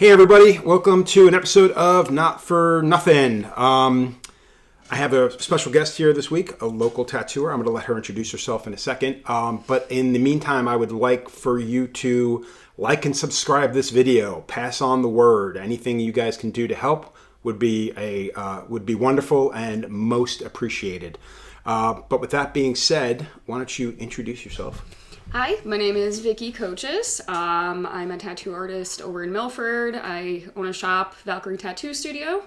Hey everybody, welcome to an episode of Not For Nothing. I have a special guest here this week, a local tattooer. I'm going to let her introduce herself in a second. But in the meantime, I would like for you to like and subscribe this video, pass on the word. Anything you guys can do to help would be wonderful and most appreciated. But with that being said, why don't you introduce yourself? Hi, my name is Vicki Kochiss. I'm a tattoo artist over in Milford. I own a shop, Valkyrie Tattoo Studio.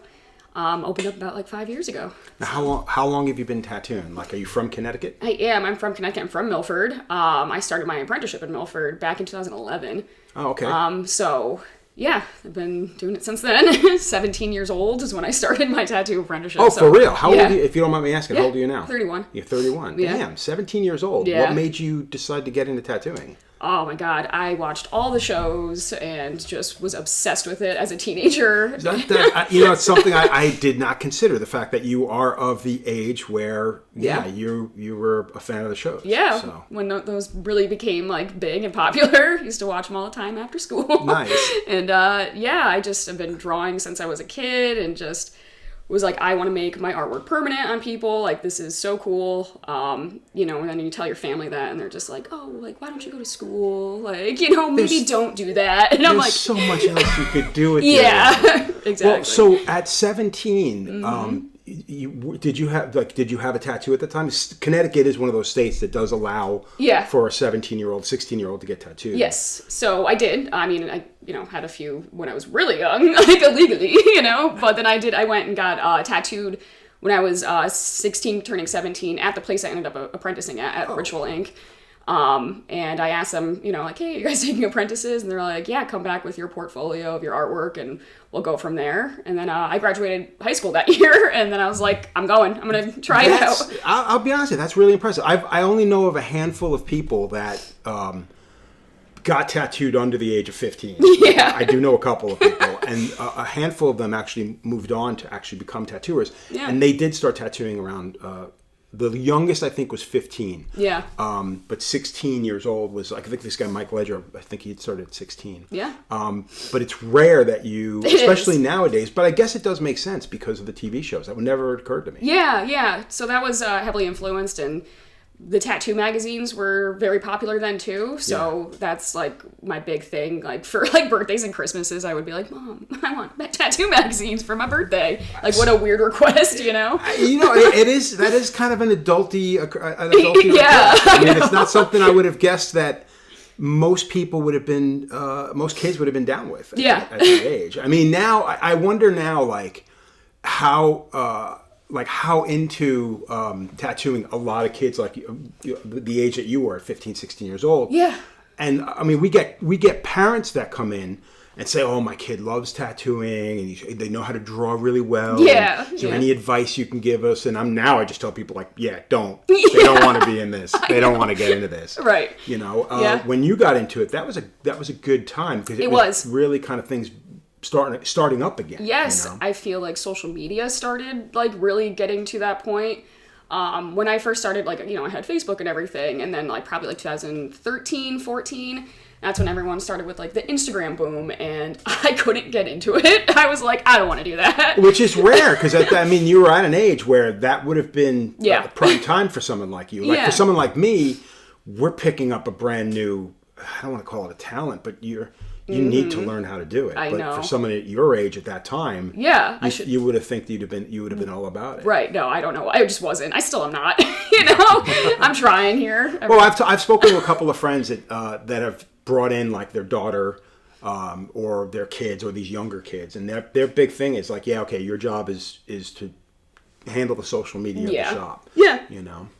Opened up about 5 years ago. Now, how long have you been tattooing? Like, are you from Connecticut? I am. I'm from Connecticut. I'm from Milford. I started my apprenticeship in Milford back in 2011. Oh, okay. So, yeah, I've been doing it since then. 17 years old is when I started my tattoo apprenticeship. Oh, for real? How old are you, if you don't mind me asking, how old are you now? 31. You're 31. Yeah. Damn, 17 years old. Yeah. What made you decide to get into tattooing? Oh my God, I watched all the shows and just was obsessed with it as a teenager. It's something I did not consider, the fact that you are of the age where, you were a fan of the shows. Yeah, so. When those really became big and popular, used to watch them all the time after school. Nice. And I just have been drawing since I was a kid and just was I want to make my artwork permanent on people. This is so cool. And then you tell your family that and they're just why don't you go to school? Maybe don't do that. And I'm there's so much else you could do with yeah, exactly. Well, so at 17, did you have a tattoo at the time? Connecticut is one of those states that does allow for a 17-year-old, 16-year-old to get tattooed. Yes. So I did. I mean, I had a few when I was really young, illegally, but then I went and got tattooed when I was 16 turning 17 at the place I ended up apprenticing at Ritual Inc. And I asked them, hey, are you guys taking apprentices? And they're like, yeah, come back with your portfolio of your artwork and we'll go from there. And then I graduated high school that year. And then I was like, I'm going. I'm going to try it out. I'll be honest with you, that's really impressive. I only know of a handful of people that got tattooed under the age of 15. Yeah. I do know a couple of people. And a handful of them actually moved on to actually become tattooers. Yeah. And they did start tattooing around... the youngest, I think, was 15. Yeah. But 16 years old was, I think this guy, Mike Ledger, I think he had started at 16. Yeah. But it's rare that especially nowadays, but I guess it does make sense because of the TV shows. That would never occur to me. Yeah. So that was heavily influenced, and the tattoo magazines were very popular then too. So that's my big thing. For birthdays and Christmases, I would be like, Mom, I want tattoo magazines for my birthday. What a weird request, It is. That is kind of an adulty yeah. I mean, it's not something I would have guessed that most people would have been, most kids would have been down with at that age. I mean, now, I wonder now, how into tattooing a lot of kids the age that you were at 15, 16 years old. Yeah. And I mean, we get parents that come in and say, oh, my kid loves tattooing and they know how to draw really well. Yeah. Is there any advice you can give us? And I just tell people don't. They don't want to be in this. They don't want to get into this. Right. When you got into it, that was a good time because it was really kind of things starting up again. Yes, I feel like social media started really getting to that point. When I first started, I had Facebook and everything, and then probably 2013, 14, that's when everyone started with the Instagram boom, and I couldn't get into it. I was like, I don't want to do that. Which is rare, because you were at an age where that would have been prime time for someone like you. For someone like me, we're picking up a brand new, I don't want to call it a talent, but you need to learn how to do it. But know. For someone at your age at that time, you would have think you would have been all about it. Right? No, I don't know. I just wasn't. I still am not. I'm trying here. Well, I've spoken to a couple of friends that have brought in their daughter or their kids or these younger kids, and their big thing is your job is to handle the social media of the shop. Yeah.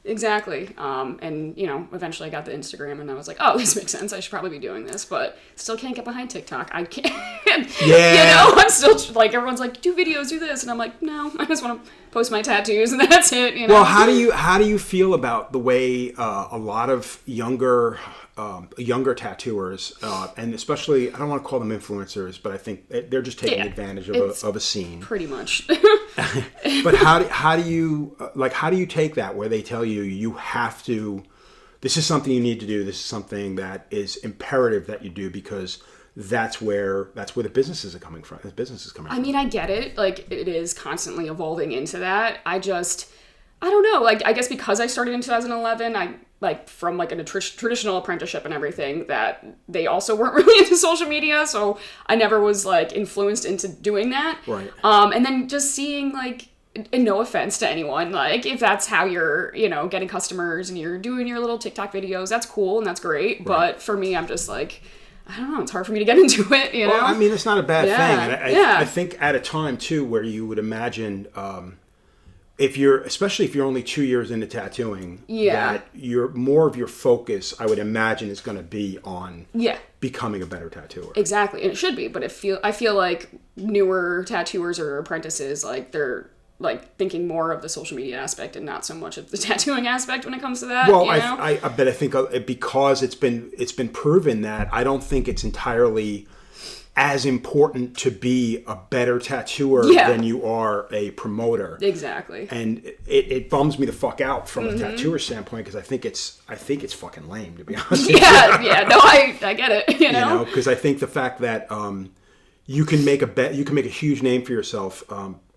Exactly. And eventually I got the Instagram and I was like, oh, this makes sense. I should probably be doing this, but still can't get behind TikTok. I can't. Yeah. I'm still everyone's like, do videos, do this, and I'm like, no, I just want to post my tattoos and that's it. Well, how do you feel about the way a lot of younger tattooers, and especially, I don't want to call them influencers, but I think they're just taking advantage of a scene. Pretty much. But how do you take that where they tell you have to, this is something you need to do, this is something that is imperative that you do because that's where the businesses are coming from. I mean, I get it. Like, it is constantly evolving into that. I don't know. Like, I guess because I started in 2011, from like a traditional apprenticeship and everything, that they also weren't really into social media, so I never was like influenced into doing that. Right. And then just seeing, like, and no offense to anyone, like, if that's how you're, getting customers and you're doing your little TikTok videos, that's cool and that's great. Right. But for me, I'm just like, I don't know, it's hard for me to get into it, Well, I mean, it's not a bad thing. And I think at a time too where you would imagine, especially if you're only 2 years into tattooing, that more of your focus, I would imagine, is going to be on becoming a better tattooer. Exactly, and it should be. But I feel like newer tattooers or apprentices, like, they're like thinking more of the social media aspect and not so much of the tattooing aspect when it comes to that. Well, I think because it's been proven that I don't think it's entirely as important to be a better tattooer than you are a promoter. Exactly. And it bums me the fuck out from a tattooer standpoint, because I think it's fucking lame, to be honest. No, I get it. You know, because I think the fact that you can make a huge name for yourself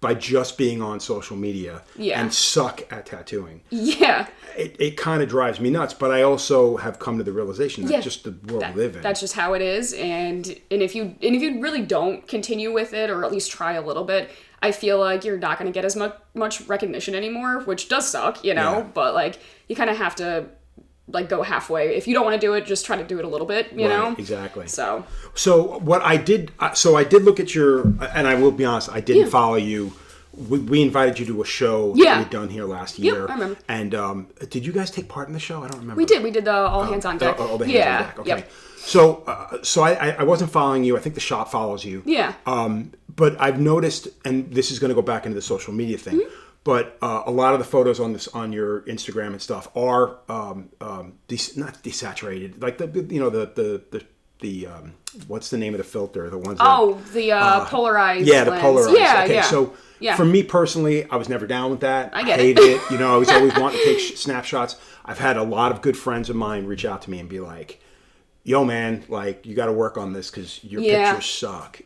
by just being on social media and suck at tattooing. Yeah. It kind of drives me nuts, but I also have come to the realization that just the world we live in. That's just how it is, and if you really don't continue with it, or at least try a little bit, I feel like you're not going to get as much recognition anymore, which does suck, but like, you kind of have to like go halfway. If you don't want to do it, just try to do it a little bit, you know? Exactly. So what I did look at your, and I will be honest, I didn't follow you. We invited you to a show that we'd done here last year. I remember. And did you guys take part in the show? I don't remember. We did. We did the all hands on deck. All the hands on deck. Okay. Yep. So I wasn't following you. I think the shop follows you. Yeah. But I've noticed, and this is going to go back into the social media thing, but a lot of the photos on your Instagram and stuff are not desaturated, like the what's the name of the filter? The ones polarized. Yeah, the lens. polarized. Yeah, okay, yeah. So for me personally, I was never down with that. I get hated it. I was always wanting to take snapshots. I've had a lot of good friends of mine reach out to me and be like, yo, man, like, you got to work on this because your pictures suck,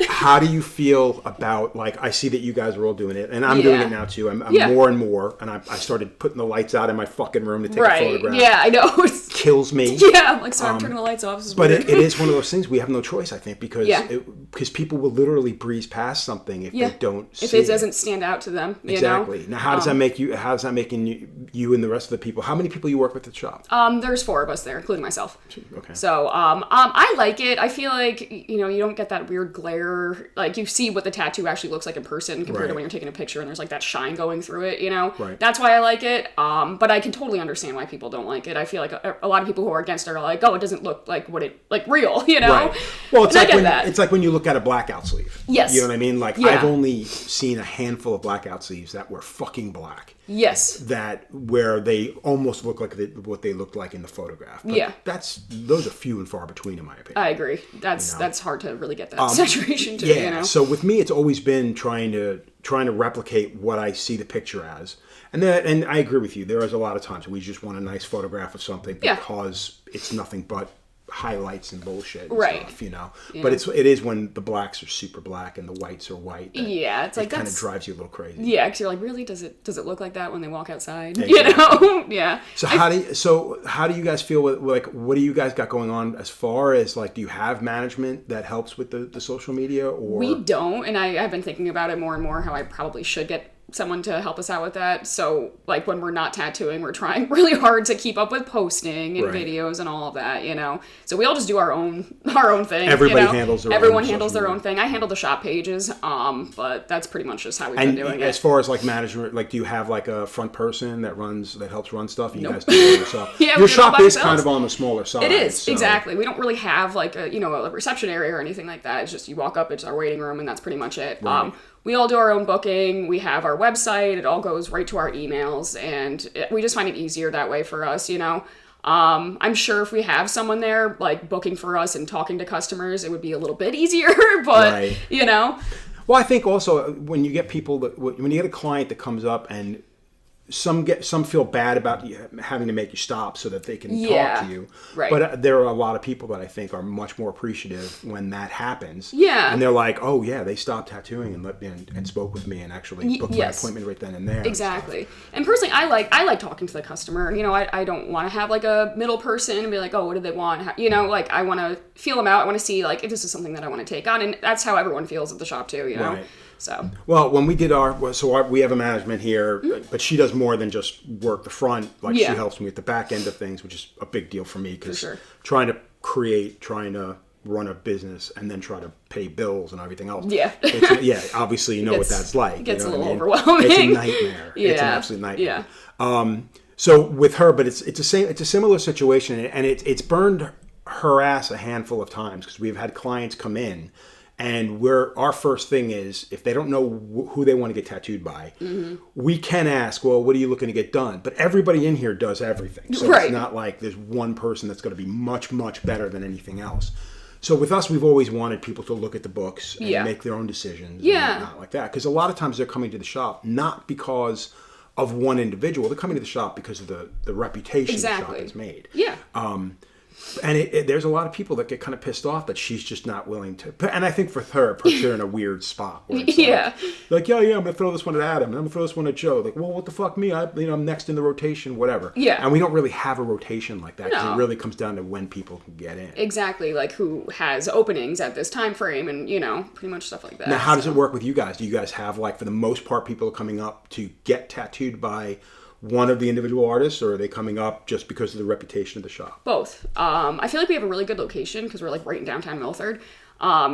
How do you feel about, like, I see that you guys are all doing it, and I'm doing it now too. I'm more and more, and I started putting the lights out in my fucking room to take a photograph. Yeah, I know. It kills me. Yeah, I'm like, sorry, I'm turning the lights off. But it is one of those things we have no choice, I think, because people will literally breeze past something if they don't see it. If it doesn't stand out to them, Exactly. Now, how does that make you, how's that making you and the rest of the people, how many people you work with at the shop? There's 4 of us there, including myself. Okay. So, I like it. I feel like, you don't get that weird glare. Like, you see what the tattoo actually looks like in person compared to when you're taking a picture and there's like that shine going through it, Right. That's why I like it. But I can totally understand why people don't like it. I feel like a lot of people who are against it are like, oh, it doesn't look like real, Right. Well, it's like when you look at a blackout sleeve. Yes. You know what I mean? Like, I've only seen a handful of blackout sleeves that were fucking black. Yes. Where they almost look like what they looked like in the photograph. But those are few and far between, in my opinion. I agree. That's hard to really get that saturation to. So with me, it's always been trying to replicate what I see the picture as, and I agree with you. There is a lot of times we just want a nice photograph of something because it's nothing but highlights and bullshit and stuff, But it is when the blacks are super black and the whites are white. It's like, it kind of drives you a little crazy. Yeah, because you're like, really? Does it look like that when they walk outside? Exactly. Yeah. So how do you guys feel with, like, what do you guys got going on as far as, like, do you have management that helps with the social media, or? We don't, and I've been thinking about it more and more how I probably should get someone to help us out with that. So, like, when we're not tattooing, we're trying really hard to keep up with posting and videos and all of that, So we all just do our own thing. Everybody handles their Everyone handles their own thing. I handle the shop pages, but that's pretty much just how we've been doing it. As far as, like, management, like, do you have, like, a front person that helps run stuff? You guys do it yourself. Your shop is kind of on the smaller side. It is, exactly. We don't really have, like, a reception area or anything like that. It's just you walk up, it's our waiting room, and that's pretty much it. Right. We all do our own booking. We have our website. It all goes right to our emails, and we just find it easier that way for us, I'm sure if we have someone there, like, booking for us and talking to customers, it would be a little bit easier, but, Well, I think also when you get a client that comes up and some feel bad about you having to make you stop so that they can talk to you. Right. But there are a lot of people that I think are much more appreciative when that happens. Yeah. And they're like, oh yeah, they stopped tattooing and spoke with me and actually booked my appointment right then and there. Exactly. And personally, I like talking to the customer. You know, I don't want to have like a middle person and be like, oh, what do they want? You know, like I want to feel them out. I want to see like if this is something that I want to take on, and that's how everyone feels at the shop too. You know. Right. So. Well, when we did we have a management here, but she does more than just work the front. Like she helps me with the back end of things, which is a big deal for me because trying to run a business and then try to pay bills and everything else. Yeah. Obviously you know what that's like. It gets a little overwhelming. It's a nightmare. Yeah. It's an absolute nightmare. Yeah. So with her, but it's a similar situation, and it's burned her ass a handful of times because we've had clients come in. And our first thing is, if they don't know who they want to get tattooed by, we can ask, well, what are you looking to get done? But everybody in here does everything. So it's not like there's one person that's going to be much, much better than anything else. So with us, we've always wanted people to look at the books and make their own decisions. And not like that. Because a lot of times they're coming to the shop not because of one individual. They're coming to the shop because of the reputation the shop has made. Yeah. And there's a lot of people that get kind of pissed off that she's just not willing to. And I think for her, it puts her in a weird spot. Where it's like, I'm going to throw this one at Adam, and I'm going to throw this one at Joe. Like, well, what the fuck, me? I'm next in the rotation, whatever. Yeah. And we don't really have a rotation like that because it really comes down to when people can get in. Exactly, like who has openings at this time frame, and pretty much stuff like that. Now, how does it work with you guys? Do you guys have, like, for the most part, people are coming up to get tattooed by one of the individual artists, or are they coming up just because of the reputation of the shop? Both. I feel like we have a really good location because we're like right in downtown Milford.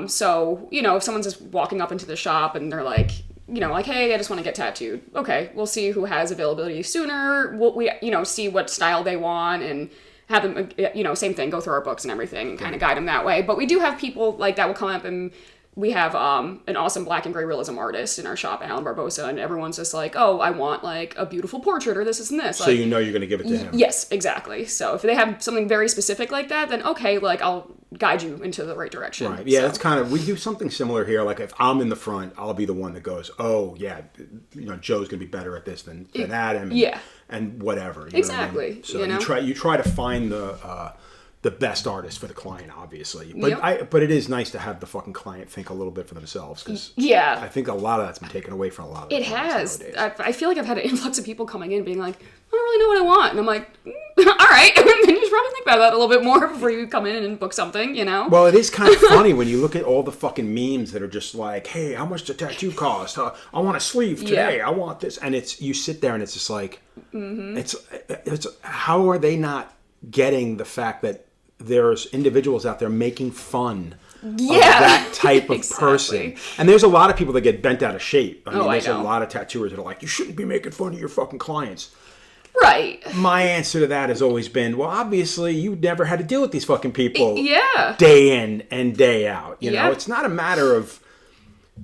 So, if someone's just walking up into the shop and they're like, like, hey, I just want to get tattooed. Okay, we'll see who has availability sooner. We see what style they want and have them, same thing, go through our books and everything and kind of guide them that way. But we do have people like that will come up, and we have an awesome black and gray realism artist in our shop, Alan Barbosa, and everyone's just like, oh, I want like a beautiful portrait or this and this. So you're going to give it to him. Yes, exactly. So if they have something very specific like that, then okay, like I'll guide you into the right direction. Right. Yeah, that's we do something similar here. Like if I'm in the front, I'll be the one that goes, oh yeah, Joe's going to be better at this than Adam. And whatever. Exactly. What I mean? So you try to find the best artist for the client, obviously. But but it is nice to have the fucking client think a little bit for themselves, because I think a lot of that's been taken away from a lot of it has nowadays. I feel like I've had an influx of people coming in being like, I don't really know what I want, and I'm like, all right, and then you should probably think about that a little bit more before you come in and book something, Well, it is kind of funny when you look at all the fucking memes that are just like, hey, how much does a tattoo cost? I want a sleeve today. I want this, and you sit there and it's just like, it's how are they not getting the fact that there's individuals out there making fun of that type of person. And there's a lot of people that get bent out of shape. I mean, there's a lot of tattooers that are like, you shouldn't be making fun of your fucking clients. Right. My answer to that has always been, well, obviously you never had to deal with these fucking people day in and day out. You know, it's not a matter of,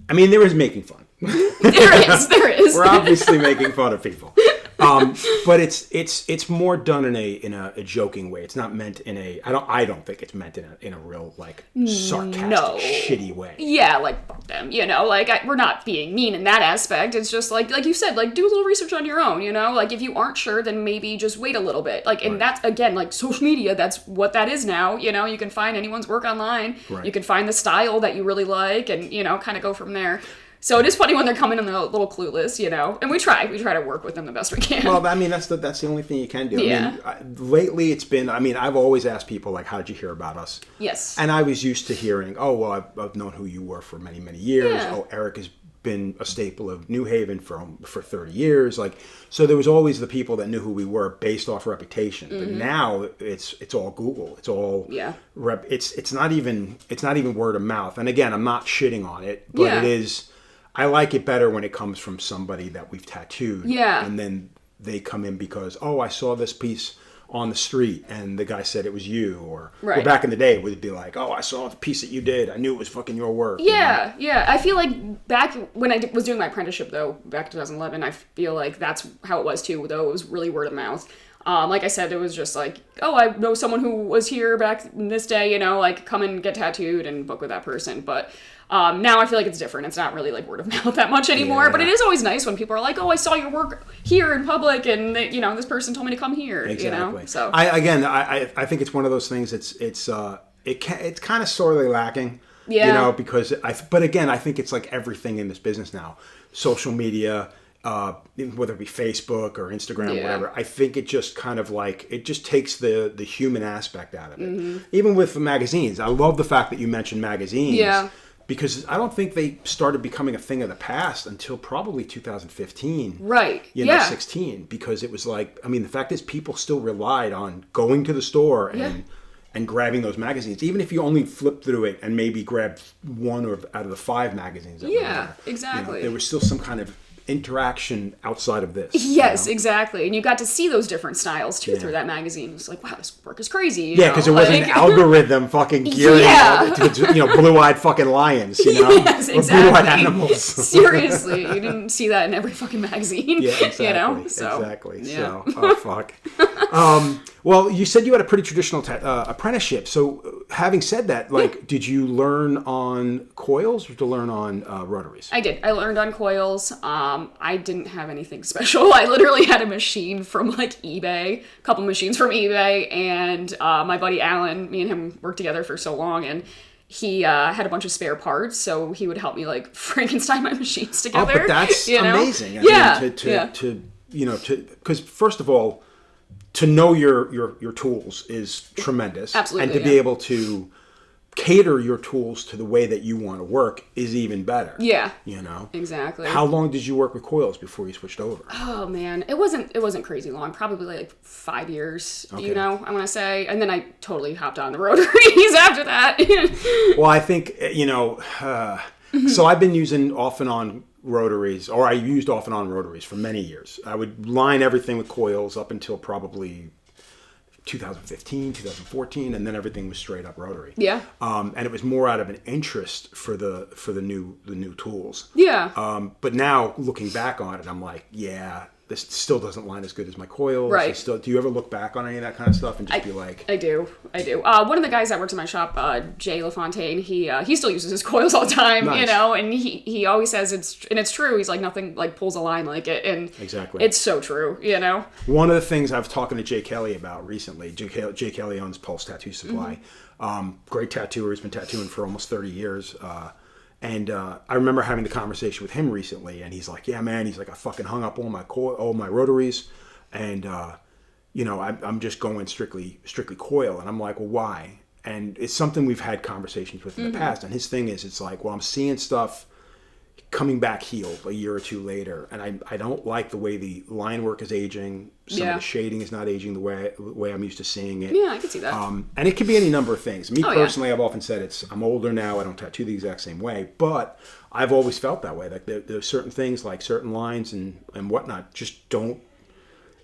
I mean, there is making fun. There is. We're obviously making fun of people. But it's more done in a joking way. It's not meant in a I don't think it's meant in a real like sarcastic shitty way. Yeah, like fuck them, like we're not being mean in that aspect. It's just like you said, like do a little research on your own, like if you aren't sure, then maybe just wait a little bit. Like, and that's again like social media, that's what that is now, you can find anyone's work online. Right. You can find the style that you really like and kind of go from there. So it is funny when they're coming in a little clueless, and we try to work with them the best we can. Well, I mean, that's the only thing you can do. Yeah. I mean, lately it's been, I've always asked people, like, how did you hear about us? Yes. And I was used to hearing, oh, well, I've known who you were for many, many years. Yeah. Oh, Eric has been a staple of New Haven for 30 years. Like, so there was always the people that knew who we were based off reputation. Mm-hmm. But now it's all Google. It's all it's not even word of mouth. And again, I'm not shitting on it, but it is. I like it better when it comes from somebody that we've tattooed. Yeah. And then they come in because, oh, I saw this piece on the street and the guy said it was you. Or back in the day, it would be like, oh, I saw the piece that you did. I knew it was fucking your work. Yeah, yeah. I feel like back when I was doing my apprenticeship, though, back in 2011, I feel like that's how it was, too, though it was really word of mouth. Like I said, it was just like, oh, I know someone who was here back in this day, you know, like come and get tattooed and book with that person. But now I feel like it's different. It's not really like word of mouth that much anymore. Yeah. But it is always nice when people are like, oh, I saw your work here in public, and you know, this person told me to come here. Exactly. You know, so I think it's one of those things. It's kind of sorely lacking. Yeah. You know, because but again, I think it's like everything in this business now, social media. Whether it be Facebook or Instagram, or whatever, I think it just kind of like, it just takes the human aspect out of it. Even with the magazines, I love the fact that you mentioned magazines. Yeah. Because I don't think they started becoming a thing of the past until probably 2015. Right. You know, 16. Because it was like, I mean, the fact is people still relied on going to the store and grabbing those magazines, even if you only flip through it and maybe grabbed one out of the 5 magazines. That were there. Exactly. You know, there was still some kind of interaction outside of this. Yes, you know? exactly. And you got to see those different styles too through that magazine. It was like, wow, this work is crazy. Yeah, because it wasn't an algorithm fucking gearing to, you know, blue-eyed fucking lions, you know? Yes, exactly. Or blue-eyed animals. Seriously, you didn't see that in every fucking magazine. Yeah, exactly. You know? So, exactly. yeah. So, oh, fuck. Well, you said you had a pretty traditional apprenticeship. So, having said that, like, did you learn on coils or did you learn on rotaries? I did. I learned on coils. I didn't have anything special. I literally had a machine from like eBay, a couple machines from eBay, and my buddy Alan, me and him worked together for so long, and he had a bunch of spare parts, so he would help me like Frankenstein my machines together. Oh, but that's amazing. I mean, you know, because first of all, to know your tools is tremendous. Absolutely. And to be able to cater your tools to the way that you want to work is even better. Yeah. You know? Exactly. How long did you work with coils before you switched over? Oh man, it wasn't crazy long. Probably like 5 years, you know, I want to say. And then I totally hopped on the rotaries after that. Well, I think, you know, so I've been using off and on rotaries, or I used off and on rotaries for many years. I would line everything with coils up until probably 2015, 2014, and then everything was straight up rotary. Yeah. And it was more out of an interest for the new tools. Yeah. But now looking back on it, I'm like, yeah, this still doesn't line as good as my coils. Right. Do you ever look back on any of that kind of stuff and just be like... I do. One of the guys that works in my shop, Jay LaFontaine, he still uses his coils all the time, Nice. you know, and he always says it's true. He's like, nothing like pulls a line like it, and Exactly. it's so true, you know. One of the things I was talking to Jay Kelly about recently, Jay Kelly owns Pulse Tattoo Supply. Great tattooer. He's been tattooing for almost 30 years. And I remember having the conversation with him recently, and he's like, yeah, man, he's like, I fucking hung up all my rotaries, and, you know, I'm just going strictly coil. And I'm like, well, why? And it's something we've had conversations with in the past. And his thing is, it's like, well, I'm seeing stuff coming back healed a year or two later, and I don't like the way the line work is aging. Some of the shading is not aging the way I'm used to seeing it. Yeah, I can see that. And it could be any number of things. Me personally, I've often said I'm older now. I don't tattoo the exact same way, but I've always felt that way. Like there's certain things, like certain lines and whatnot, just don't.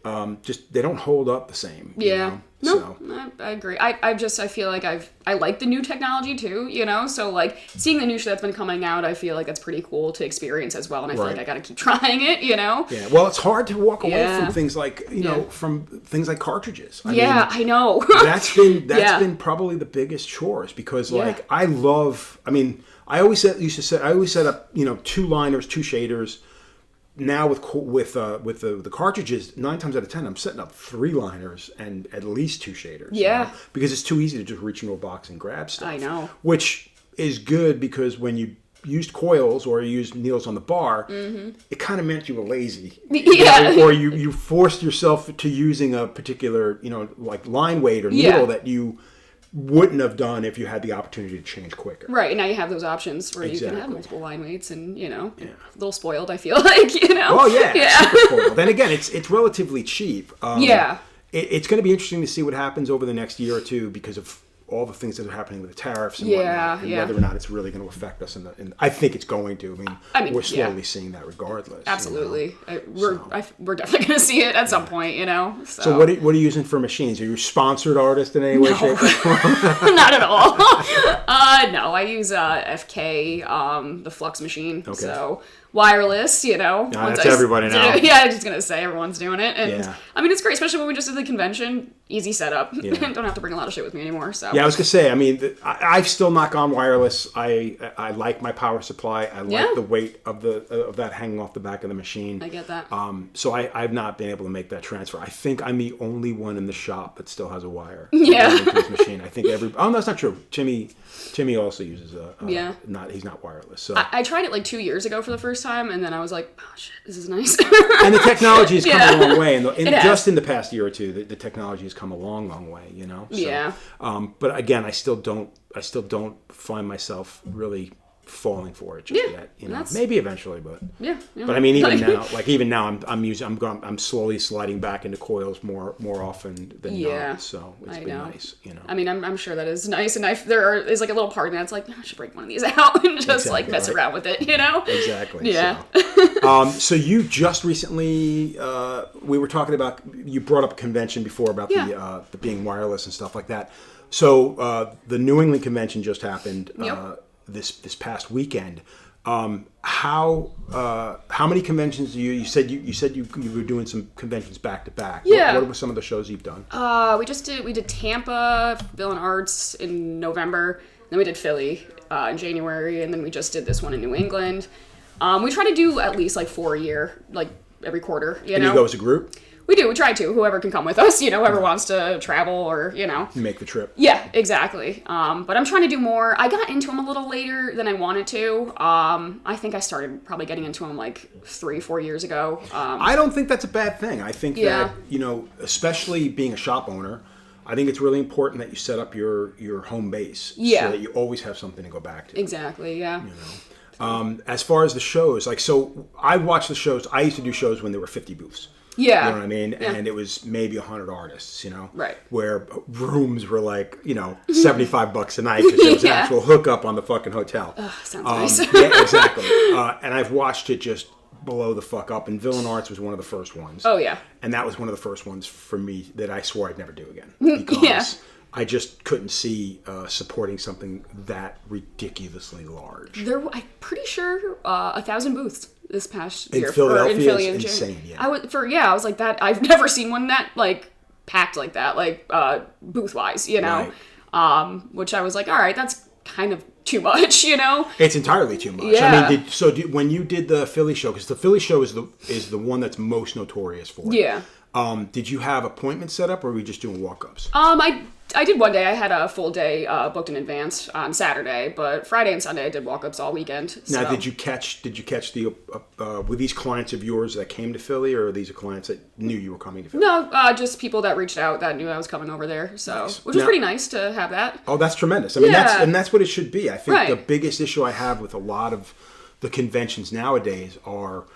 They don't hold up the same. Yeah. You know? No, So. I agree. I feel like I like the new technology too, you know? So like seeing the new shit that's been coming out, I feel like that's pretty cool to experience as well. And I feel like I got to keep trying it, you know? Yeah. Well, it's hard to walk away from things like, you know, from things like cartridges. I mean, I know. that's been probably the biggest chores because like I always set up, you know, 2 liners, 2 shaders. Now with the cartridges, 9 times out of 10, I'm setting up 3 liners and at least 2 shaders. Yeah. You know? Because it's too easy to just reach into a box and grab stuff. I know. Which is good because when you used coils or you used needles on the bar, it kind of meant you were lazy. Yeah. Or you forced yourself to using a particular, you know, like line weight or needle that you wouldn't have done if you had the opportunity to change quicker. Right, and now you have those options where you can have multiple line weights and, you know, a little spoiled, I feel like, you know. Oh, yeah. Super spoiled. And again, it's relatively cheap. It's going to be interesting to see what happens over the next year or two because of all the things that are happening with the tariffs and whatnot, and whether or not it's really going to affect us. I think it's going to. I mean we're slowly seeing that regardless. Absolutely. You know? We're definitely going to see it at some point, you know. So what are you using for machines? Are you a sponsored artist in any way, shape, or form? Not at all. No, I use FK, the Flux machine. Okay. So wireless, you know. No, that's everybody now. Yeah, I'm just going to say everyone's doing it. And Yeah. I mean, it's great, especially when we just did the convention. Easy setup. Yeah. Don't have to bring a lot of shit with me anymore. So Yeah, I was going to say, I mean, I've still not gone wireless. I like my power supply. I like the weight of that hanging off the back of the machine. I get that. So I've not been able to make that transfer. I think I'm the only one in the shop that still has a wire. Yeah. Into his machine. I think oh, no, that's not true. Timmy also uses he's not wireless. So I tried it like 2 years ago for the first time, and then I was like, oh shit, this is nice. and the technology has come a long way. And just has. in the past year or two, the technology has come a long way, you know? So, Yeah. But again, I still don't find myf really falling for it just yet. You know, maybe eventually, but yeah. But I mean, even now, I'm slowly sliding back into coils more often than not. So it's been nice. You know, I mean, I'm sure that is nice, and there is like a little part of me that's like, I should break one of these out and just like mess around with it. You know? Exactly. Yeah. So you just recently we were talking about, you brought up a convention before about the being wireless and stuff like that. So the New England convention just happened. This past weekend. How many conventions you said you were doing some conventions back to back? Yeah. What were some of the shows you've done? We did Tampa, Villain Arts in November, then we did Philly in January, and then we just did this one in New England. We try to do at least like 4 a year, like every quarter. You know? You go as a group? We do. We try to. Whoever can come with us, you know, whoever wants to travel or, you know. Make the trip. Yeah, exactly. But I'm trying to do more. I got into them a little later than I wanted to. I think I started probably getting into them like 3-4 years ago. I don't think that's a bad thing. I think that, you know, especially being a shop owner, I think it's really important that you set up your home base so that you always have something to go back to. Exactly, yeah. You know. As far as the shows, like, so I watched the shows. I used to do shows when there were 50 booths. Yeah. You know what I mean? Yeah. And it was maybe 100 artists, you know? Right. Where rooms were like, you know, $75 a night because there was an actual hookup on the fucking hotel. Sounds nice. Yeah, exactly. And I've watched it just blow the fuck up. And Villain Arts was one of the first ones. Oh, yeah. And that was one of the first ones for me that I swore I'd never do again. Because I just couldn't see supporting something that ridiculously large. I'm pretty sure 1,000 booths this past year. In Philadelphia, in Philly it's insane. Yeah. I was like that. I've never seen one that like packed like that, like booth wise, you know. Right. Which I was like, all right, that's kind of too much, you know. It's entirely too much. Yeah. I mean, when you did the Philly show, because the Philly show is the one that's most notorious for it. Yeah. Did you have appointments set up, or were we just doing walk-ups? I did one day. I had a full day booked in advance on Saturday, but Friday and Sunday I did walk-ups all weekend. So. Now, did you catch the were these clients of yours that came to Philly, or are these clients that knew you were coming to Philly? No, just people that reached out that knew I was coming over there. So, which was pretty nice to have that. Oh, that's tremendous. I mean, that's what it should be. I think the biggest issue I have with a lot of the conventions nowadays are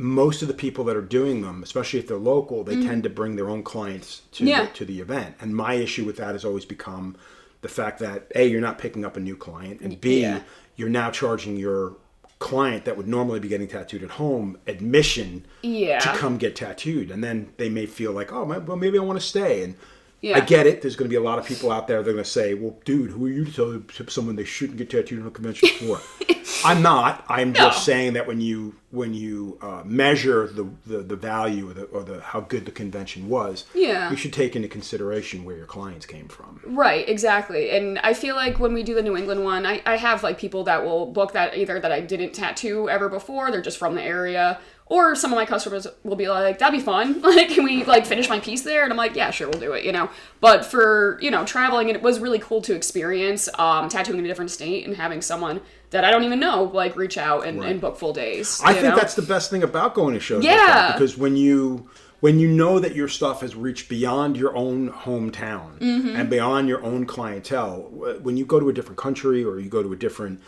most of the people that are doing them, especially if they're local, they tend to bring their own clients to the event. And my issue with that has always become the fact that A, you're not picking up a new client, and B, you're now charging your client that would normally be getting tattooed at home admission to come get tattooed. And then they may feel like, oh, well, maybe I want to stay. And I get it. There's going to be a lot of people out there that are going to say, well, dude, who are you to tell someone they shouldn't get tattooed on a convention for? I'm not. I'm just saying that when you measure the value or the how good the convention was, you should take into consideration where your clients came from. Right, exactly. And I feel like when we do the New England one, I have like people that will book that either that I didn't tattoo ever before, they're just from the area, or some of my customers will be like, that'd be fun. Like, can we like finish my piece there? And I'm like, yeah, sure, we'll do it, you know. But for, you know, traveling, and it was really cool to experience tattooing in a different state and having someone that I don't even know like reach out and book full days. I think that's the best thing about going to shows like that, because when you know that your stuff has reached beyond your own hometown and beyond your own clientele, when you go to a different country or you go to a different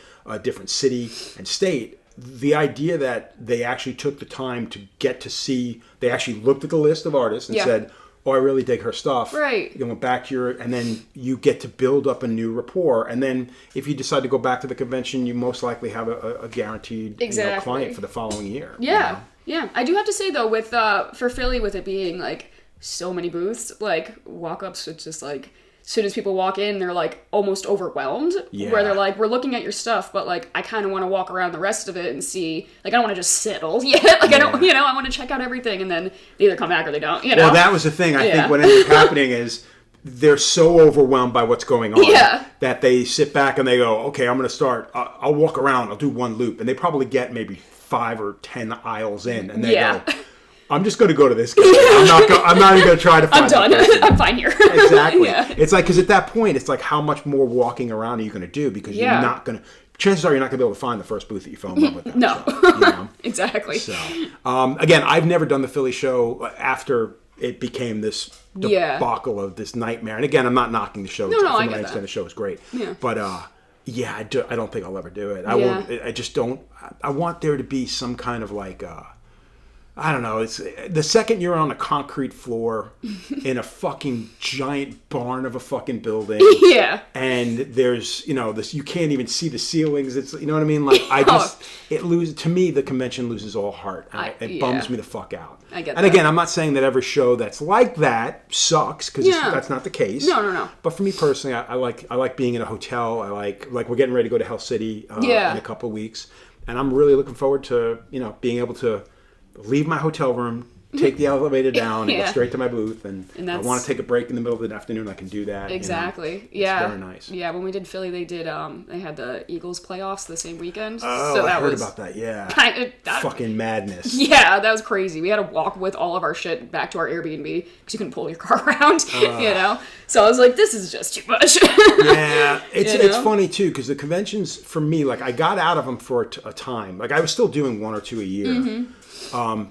city and state, the idea that they actually took the time to get to see, they actually looked at the list of artists and said, oh, I really dig her stuff. Right. You went back to and then you get to build up a new rapport. And then if you decide to go back to the convention, you most likely have a guaranteed client for the following year. Yeah. You know? Yeah. I do have to say though, with for Philly, with it being like so many booths, like walk-ups, it's just like, as soon as people walk in, they're like almost overwhelmed. Yeah. Where they're like, we're looking at your stuff, but like I kind of want to walk around the rest of it and see. Like I don't want to just sit yet. Like I don't, I want to check out everything, and then they either come back or they don't. Well, that was the thing. I think what ended up happening is they're so overwhelmed by what's going on that they sit back and they go, okay, I'm going to start. I'll walk around. I'll do one loop, and they probably get maybe 5 or 10 aisles in, and they go, I'm just going to go to this guy. I'm not even going to try to find I'm done. I'm fine here. Exactly. It's like, because at that point, it's like, how much more walking around are you going to do? Because you're not going to, chances are you're not going to be able to find the first booth that you fell in love with. Them, no. So, exactly. So, again, I've never done the Philly show after it became this debacle of this nightmare. And again, I'm not knocking the show. No, I get that. The show is great. Yeah. But, I don't think I'll ever do it. I just don't. I want there to be some kind of like, I don't know. It's the second you're on a concrete floor in a fucking giant barn of a fucking building. And there's, this, you can't even see the ceilings. It's, you know what I mean? Like, to me, the convention loses all heart. It bums me the fuck out. I get that. And again, I'm not saying that every show that's like that sucks, because that's not the case. No. But for me personally, I like being in a hotel. I like we're getting ready to go to Hell City in a couple of weeks. And I'm really looking forward to, being able to leave my hotel room, take the elevator down, and go straight to my booth. And I want to take a break in the middle of the afternoon, I can do that. Exactly. It's very nice. Yeah, when we did Philly, they had the Eagles playoffs the same weekend. Oh, so I heard about that, yeah. Fucking madness. Yeah, that was crazy. We had to walk with all of our shit back to our Airbnb because you couldn't pull your car around, So I was like, this is just too much. Yeah, it's funny, too, because the conventions, for me, like, I got out of them for a time. Like, I was still doing 1 or 2 a year. Mm-hmm.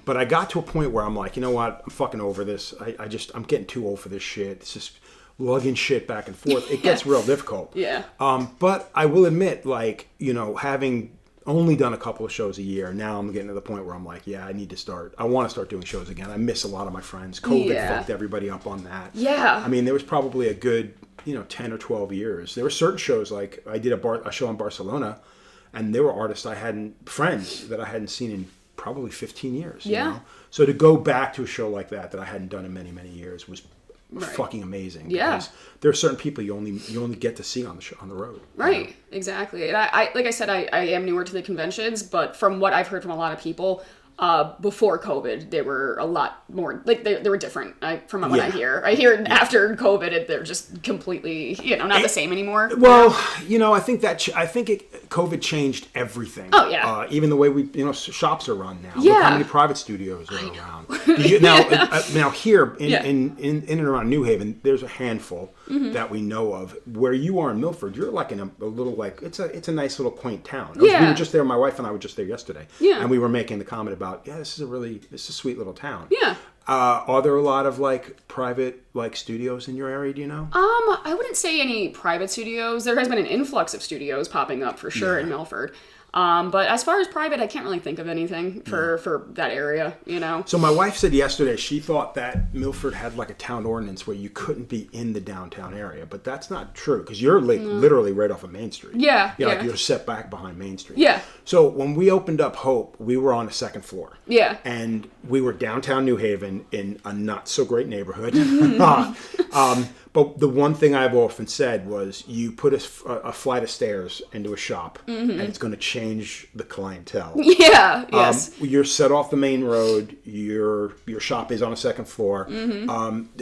But I got to a point where I'm like, you know what? I'm fucking over this. I'm getting too old for this shit. It's just lugging shit back and forth. It gets real difficult. Yeah. But I will admit, like, having only done a couple of shows a year, now I'm getting to the point where I'm like, I want to start doing shows again. I miss a lot of my friends. COVID fucked everybody up on that. Yeah. I mean, there was probably a good, 10 or 12 years. There were certain shows, like I did a show in Barcelona, and there were friends that I hadn't seen in probably 15 years. So to go back to a show like that I hadn't done in many, many years was fucking amazing. Yeah. Because there are certain people you only get to see on the road. Right. Exactly. And I like I said, I am newer to the conventions, but from what I've heard from a lot of people, before COVID, they were a lot more, like, they were different from what I hear. I hear after COVID, they're just completely, not the same anymore. Well, I think COVID changed everything. Oh, yeah. Even the way shops are run now. Yeah. Look how many private studios are around. Now here in and around New Haven, there's a handful that we know of. Where you are in Milford, you're like in a little, like, it's a nice little quaint town. We were just there, my wife and I were just there yesterday. Yeah. And we were making the comment about, this is a sweet little town. Yeah. Are there a lot of, like, private, like, studios in your area, do you know? I wouldn't say any private studios. There has been an influx of studios popping up for sure in Milford. But as far as private, I can't really think of anything for that area, So my wife said yesterday she thought that Milford had like a town ordinance where you couldn't be in the downtown area, but that's not true because you're like literally right off of Main Street. Yeah. Like you're set back behind Main Street. Yeah. So when we opened up Hope, we were on the second floor. Yeah. And we were downtown New Haven in a not so great neighborhood. But the one thing I've often said was you put a flight of stairs into a shop and it's going to change the clientele. Yeah, yes. You're set off the main road. Your shop is on a second floor.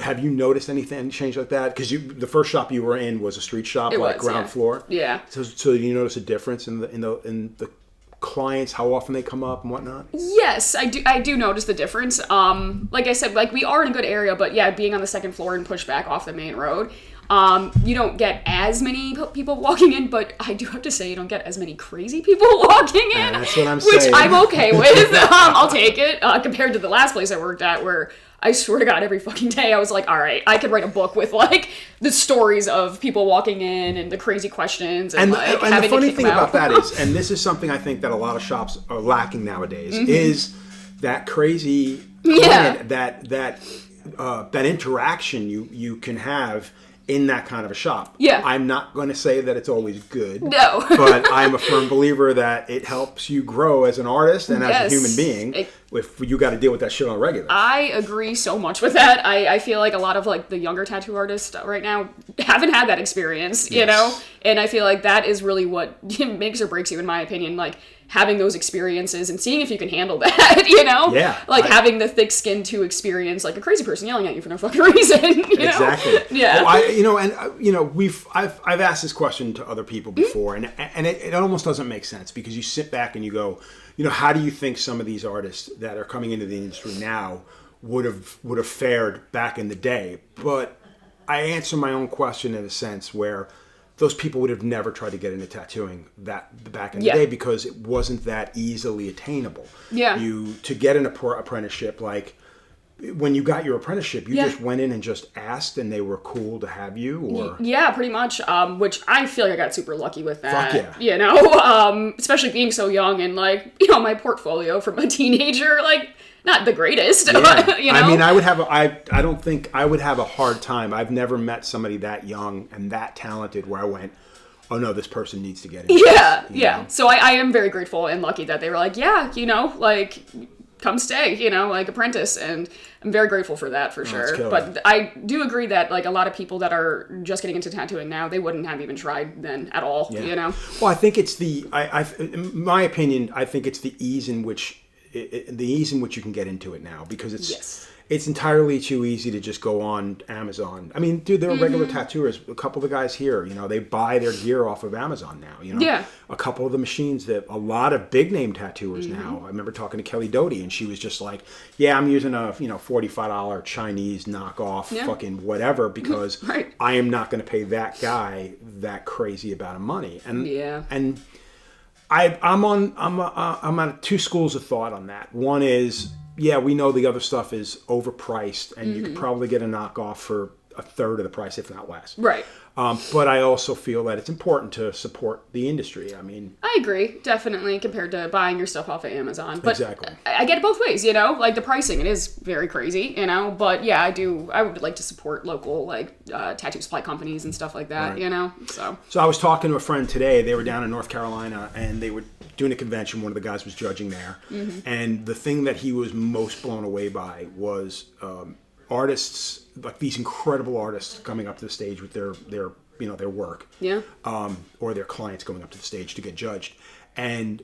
Have you noticed anything change like that? Because the first shop you were in was a street shop, ground floor. Yeah. So you notice a difference in the clients, how often they come up and whatnot? Yes, I do notice the difference. Like I said, like we are in a good area, but being on the second floor and pushed back off the main road, you don't get as many people walking in, but I do have to say you don't get as many crazy people walking in. That's what I'm saying. Which I'm okay with. I'll take it, compared to the last place I worked at where I swear to God, every fucking day I was like, all right, I could write a book with like the stories of people walking in and the crazy questions and like and having the funny to kick thing them out. about that is, and this is something I think that a lot of shops are lacking nowadays, is that crazy client, that interaction you can have in that kind of a shop. Yeah. I'm not going to say that it's always good. No. But I'm a firm believer that it helps you grow as an artist and as a human being if you got to deal with that shit on a regular. I agree so much with that. I feel like a lot of like the younger tattoo artists right now haven't had that experience, you know? And I feel like that is really what makes or breaks you, in my opinion, like having those experiences and seeing if you can handle that, you know? Yeah. Like having the thick skin to experience like a crazy person yelling at you for no fucking reason, you know? Exactly. Yeah. Well, I've asked this question to other people before, and it almost doesn't make sense because you sit back and you go, how do you think some of these artists that are coming into the industry now would have fared back in the day? But I answer my own question in a sense where those people would have never tried to get into tattooing back in the day because it wasn't that easily attainable. Yeah. To get an apprenticeship, like when you got your apprenticeship, you just went in and just asked and they were cool to have you? Or yeah, pretty much. Which I feel like I got super lucky with that. Fuck yeah. Especially being so young and like, my portfolio from a teenager, like not the greatest. Yeah. I mean, I don't think I would have a hard time. I've never met somebody that young and that talented where I went, oh no, this person needs to get in. Yeah. So I am very grateful and lucky that they were like, like come stay, like apprentice. And I'm very grateful for that for sure. But I do agree that like a lot of people that are just getting into tattooing now, they wouldn't have even tried then at all, Well, I think it's in my opinion, I think it's the ease in which you can get into it now because it's entirely too easy to just go on Amazon. I mean, dude, there are regular tattooers. A couple of the guys here, they buy their gear off of Amazon now. Yeah. A couple of the machines that a lot of big name tattooers now. I remember talking to Kelly Doty, and she was just like, "Yeah, I'm using a $45 Chinese knockoff, fucking whatever, because I am not going to pay that guy that crazy amount of money." And I'm on two schools of thought on that. One is, we know the other stuff is overpriced, and you could probably get a knockoff for a third of the price, if not less. Right. But I also feel that it's important to support the industry. I mean, I agree, definitely, compared to buying your stuff off of Amazon. But exactly. I get it both ways, like the pricing, it is very crazy, but yeah, I would like to support local, like, tattoo supply companies and stuff like that, So I was talking to a friend today. They were down in North Carolina, and they were doing a convention. One of the guys was judging there. And the thing that he was most blown away by was artists, like these incredible artists coming up to the stage with their work, or their clients going up to the stage to get judged, and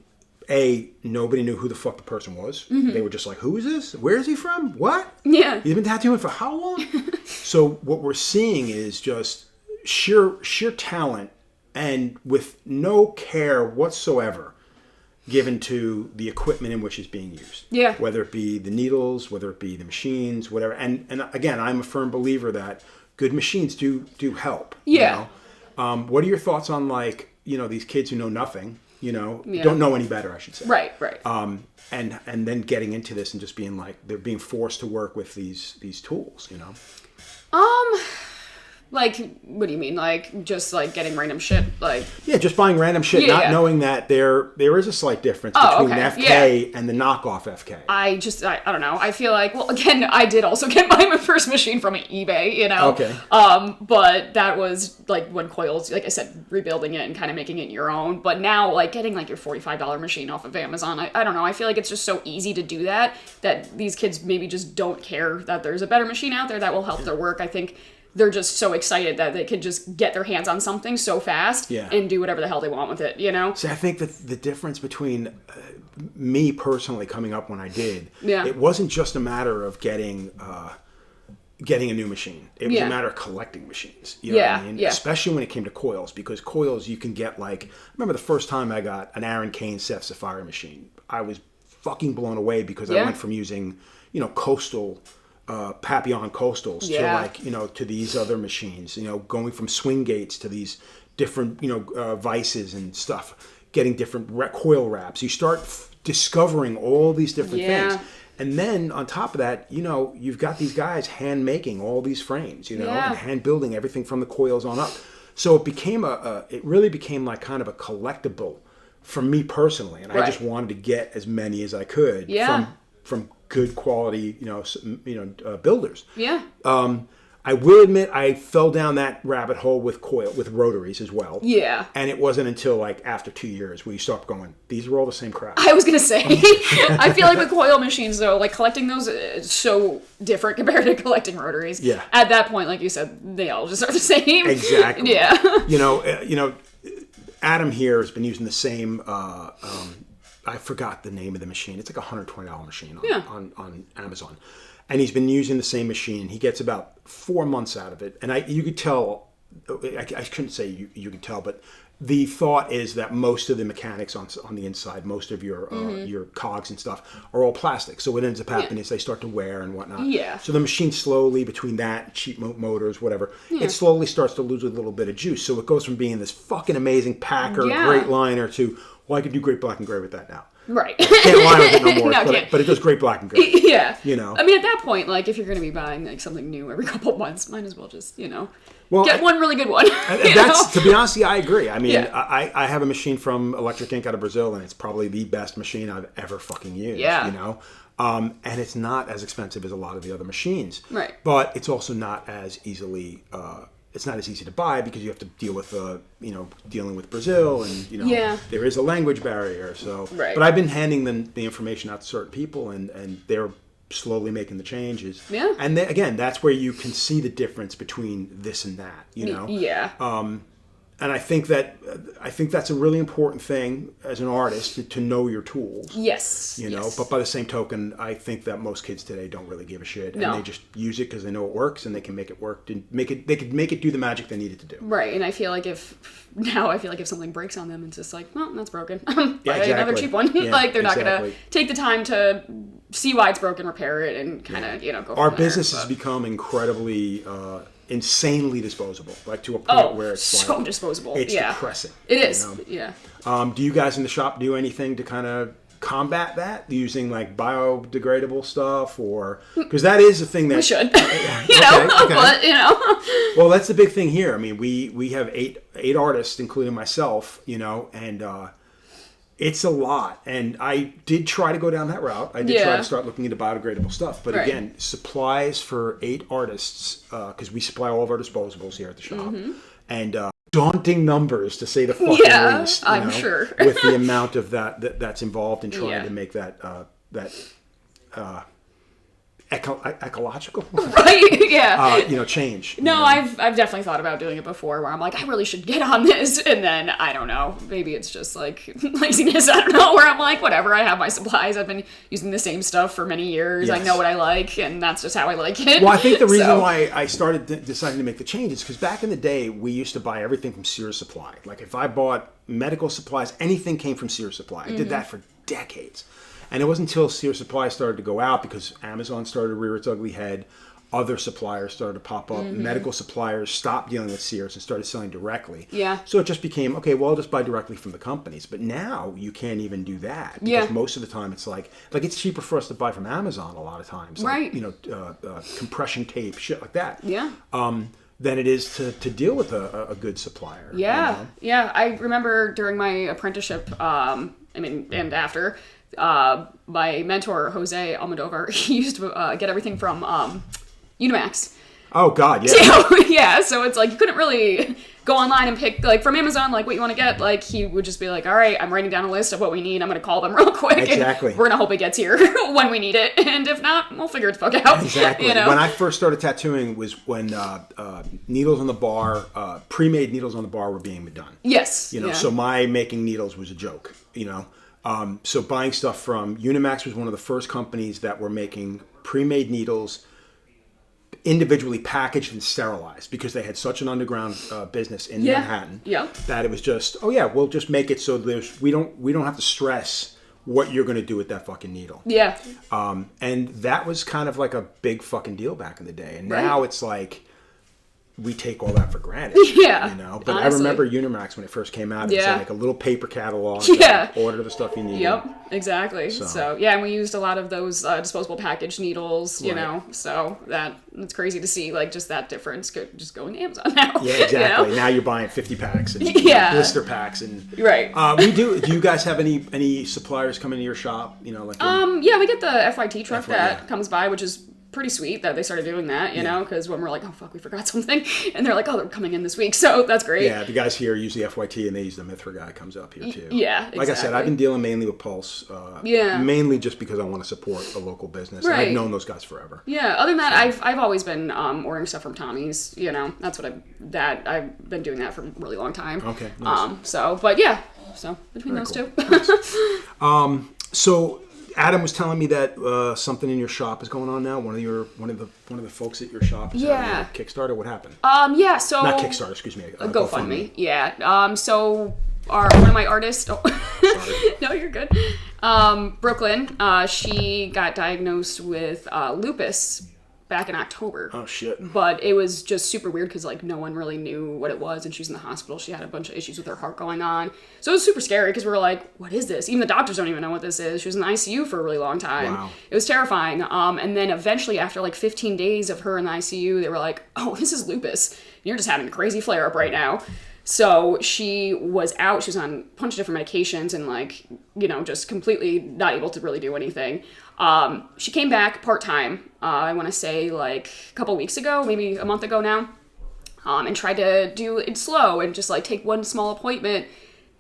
nobody knew who the fuck the person was. They were just like, who is this? Where is he from? What? Yeah, he's been tattooing for how long? So what we're seeing is just sheer talent, and with no care whatsoever given to the equipment in which it's being used. Yeah. Whether it be the needles, whether it be the machines, whatever. And again, I'm a firm believer that good machines do help. Yeah. What are your thoughts on these kids who know nothing, don't know any better, I should say. Right. And then getting into this and just being like, they're being forced to work with these tools, Like, what do you mean? Like, just like getting random shit? Like, yeah, just buying random shit, not knowing that there is a slight difference between FK and the knockoff FK. I don't know. I feel like, well, again, I did also get my first machine from eBay, Okay. But that was like when coils, like I said, rebuilding it and kind of making it your own. But now, like getting like your $45 machine off of Amazon, I don't know. I feel like it's just so easy to do that these kids maybe just don't care that there's a better machine out there that will help their work. I think they're just so excited that they could just get their hands on something so fast and do whatever the hell they want with it, See, I think that the difference between me personally coming up when I did, Yeah. it wasn't just a matter of getting a new machine. It was a matter of collecting machines. You know what I mean? Yeah. Especially when it came to coils, because coils you can get I remember the first time I got an Aaron Kane Seth Sapphire machine. I was fucking blown away because I went from using, coastal Papillon coastals to to these other machines, going from swing gates to these different, vices and stuff, getting different coil wraps. You start discovering all these different things. And then on top of that, you've got these guys hand making all these frames, and hand building everything from the coils on up. So it became it really became like kind of a collectible for me personally. And I just wanted to get as many as I could from good quality, builders. Yeah. I will admit I fell down that rabbit hole with rotaries as well. Yeah. And it wasn't until like after 2 years where you start going, these are all the same crap. I was going to say, I feel like with coil machines though, like collecting those is so different compared to collecting rotaries. Yeah. At that point, like you said, they all just are the same. Exactly. Yeah. Adam here has been using the same, I forgot the name of the machine. It's like a $120 machine on Amazon. And he's been using the same machine. He gets about 4 months out of it. And you could tell, I couldn't say you could tell, but the thought is that most of the mechanics on the inside, most of your cogs and stuff are all plastic. So what ends up happening is they start to wear and whatnot. Yeah. So the machine slowly, between that, cheap motors, whatever, it slowly starts to lose a little bit of juice. So it goes from being this fucking amazing packer, great liner to, well, I could do great black and gray with that now. Right. Can't line with it no more, No, but it does great black and gray. Yeah. You know. I mean, at that point, like, if you're going to be buying, like, something new every couple of months, might as well just, get one really good one. To be honest, I agree. I mean, Yeah. I have a machine from Electric Ink out of Brazil, and it's probably the best machine I've ever fucking used. Yeah. And it's not as expensive as a lot of the other machines. Right. But it's also not as easily... it's not as easy to buy because you have to deal with, dealing with Brazil and, there is a language barrier. So, Right. But I've been handing them the information out to certain people and they're slowly making the changes. Yeah. And again, that's where you can see the difference between this and that, Yeah. And I think that's a really important thing as an artist to know your tools. Yes. But by the same token, I think that most kids today don't really give a shit, and No. they just use it because they know it works and they can make it work. They could make it do the magic they need it to do. Right, and I feel like if something breaks on them, it's just like, well, that's broken. Buy exactly. another cheap one. Yeah, like they're not exactly. gonna take the time to see why it's broken, repair it, and kind of go. Our from there, business has become incredibly. Insanely disposable, like to a point where it's so like, disposable. It's Yeah. depressing. It is. Yeah. Do you guys in the shop do anything to kind of combat that using like biodegradable stuff, or because that is a thing that We should, Okay. but Well, that's the big thing here. I mean, we have eight artists, including myself, and it's a lot. And I did try to go down that route. I did try to start looking into biodegradable stuff. But Right. again, supplies for 8 artists, because we supply all of our disposables here at the shop. And daunting numbers, to say the fucking least. I'm sure. With the amount of that's involved in trying to make that ecological Right, yeah. change. No, I've definitely thought about doing it before where I'm like, I really should get on this, and then I don't know, maybe it's just like laziness, I don't know, where I'm like, whatever, I have my supplies, I've been using the same stuff for many years, I know what I like, and that's just how I like it. Well, I think the reason why I started deciding to make the change is because back in the day, we used to buy everything from Sears Supply. Like if I bought medical supplies, anything came from Sears Supply. I did that for decades. And it wasn't until Sears Supply started to go out because Amazon started to rear its ugly head. Other suppliers started to pop up. Medical suppliers stopped dealing with Sears and started selling directly. Yeah. So it just became, okay, well, I'll just buy directly from the companies. But now you can't even do that. Because most of the time it's like it's cheaper for us to buy from Amazon a lot of times. Like, Right. Compression tape, shit like that. Yeah. Than it is to deal with a good supplier. Yeah. Yeah. I remember during my apprenticeship, and after, my mentor, Jose Almodovar, he used to get everything from Unimax. Oh, God, yeah. Yeah, so it's like you couldn't really go online and pick, like, from Amazon, like, what you want to get. Like, he would just be like, all right, I'm writing down a list of what we need. I'm going to call them real quick. Exactly. And we're going to hope it gets here when we need it. And if not, we'll figure it the fuck out. Exactly. When I first started tattooing was when needles on the bar, pre-made needles on the bar were being done. Yes. So my making needles was a joke, So buying stuff from Unimax was one of the first companies that were making pre-made needles individually packaged and sterilized because they had such an underground business in Manhattan that it was just, we'll just make it so we don't have to stress what you're going to do with that fucking needle. Yeah. And that was kind of like a big fucking deal back in the day. And now it's like we take all that for granted. Yeah. But honestly, I remember Unimax when it first came out. It was like a little paper catalog. Order the stuff you need. Yep, exactly. So and we used a lot of those disposable package needles, so it's crazy to see like just that difference just going to Amazon now. Yeah, exactly. Now you're buying 50 packs and blister packs and right. Do you guys have any suppliers come into your shop? Yeah, we get the FYT truck that comes by, which is pretty sweet that they started doing that, you know, because when we're like, oh, fuck, we forgot something. And they're like, oh, they're coming in this week. So that's great. Yeah, the guys here use the FYT and they use the Mithra guy comes up here too. Yeah, exactly. Like I said, I've been dealing mainly with Pulse. Mainly just because I want to support a local business. Right. And I've known those guys forever. Yeah, other than that, I've always been ordering stuff from Tommy's, you know. That's what I've been doing that for a really long time. Okay, nice. So between those two. Nice. So Adam was telling me that something in your shop is going on now. One of the folks at your shop is having a Kickstarter. What happened? So not Kickstarter, excuse me. GoFundMe. Yeah. So one of my artists. Oh, no, you're good. Brooklyn. She got diagnosed with lupus back in October. Oh shit. But it was just super weird because like no one really knew what it was, and she's in the hospital. She had a bunch of issues with her heart going on. So it was super scary because we were like, what is this? Even the doctors don't even know what this is. She was in the ICU for a really long time. Wow. It was terrifying. And then eventually after like 15 days of her in the ICU, they were like, oh, this is lupus. You're just having a crazy flare up right now. So she was out. She was on a bunch of different medications and like, you know, just completely not able to really do anything. She came back part-time, I want to say like a couple weeks ago, maybe a month ago now, and tried to do it slow and just like take one small appointment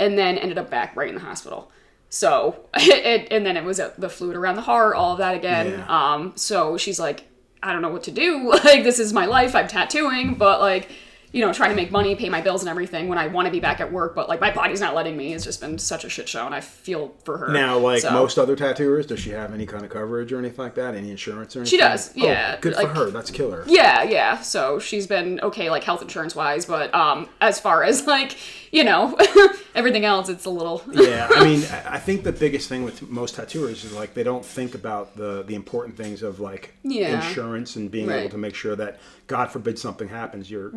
and then ended up back right in the hospital. So, and then it was the fluid around the heart, all of that again. Yeah. So she's like, I don't know what to do. Like, this is my life. I'm tattooing, but like, you know, trying to make money, pay my bills and everything when I want to be back at work, but like my body's not letting me. It's just been such a shit show and I feel for her. Now, like most other tattooers, does she have any kind of coverage or anything like that? Any insurance or anything? She does, yeah. Oh, good for her. That's killer. Yeah. So she's been okay, like health insurance wise, but as far as like, you know, everything else, it's a little... Yeah, I mean, I think the biggest thing with most tattooers is like they don't think about the important things of like insurance and being able to make sure that God forbid something happens, you're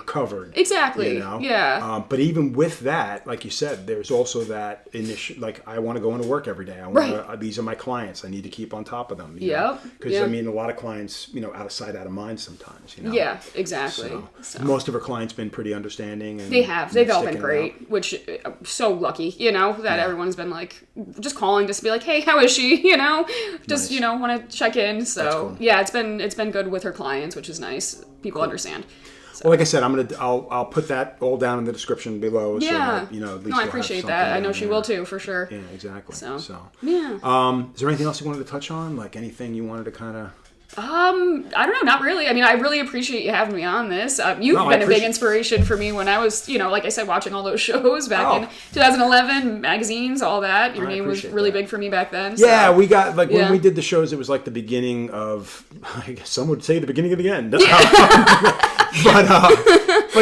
covered. Exactly. You know? Yeah. But even with that, like you said, there's also that initial, like I want to go into work every day. I want to, these are my clients. I need to keep on top of them. Yeah. Because I mean, a lot of clients, you know, out of sight, out of mind sometimes. You know. Yeah. Exactly. So most of our clients been pretty understanding. And they've all been great, which so lucky, you know, that everyone's been like just calling just to be like, hey, how is she? You know, just you know, want to check in. So cool. Yeah, it's been good with her clients, which is nice. People understand. So. Well, like I said, I'll put that all down in the description below. Yeah. So that, you know, at least I appreciate that. I know she will too, for sure. Yeah, exactly. So yeah. Is there anything else you wanted to touch on? Like anything you wanted to kind of? I don't know, not really. I mean, I really appreciate you having me on this. You've been a big inspiration for me when I was, you know, like I said, watching all those shows back in 2011, magazines, all that. Your name was really big for me back then. So. Yeah, we got, like, when we did the shows, it was like the beginning of, I guess some would say the beginning of the end. But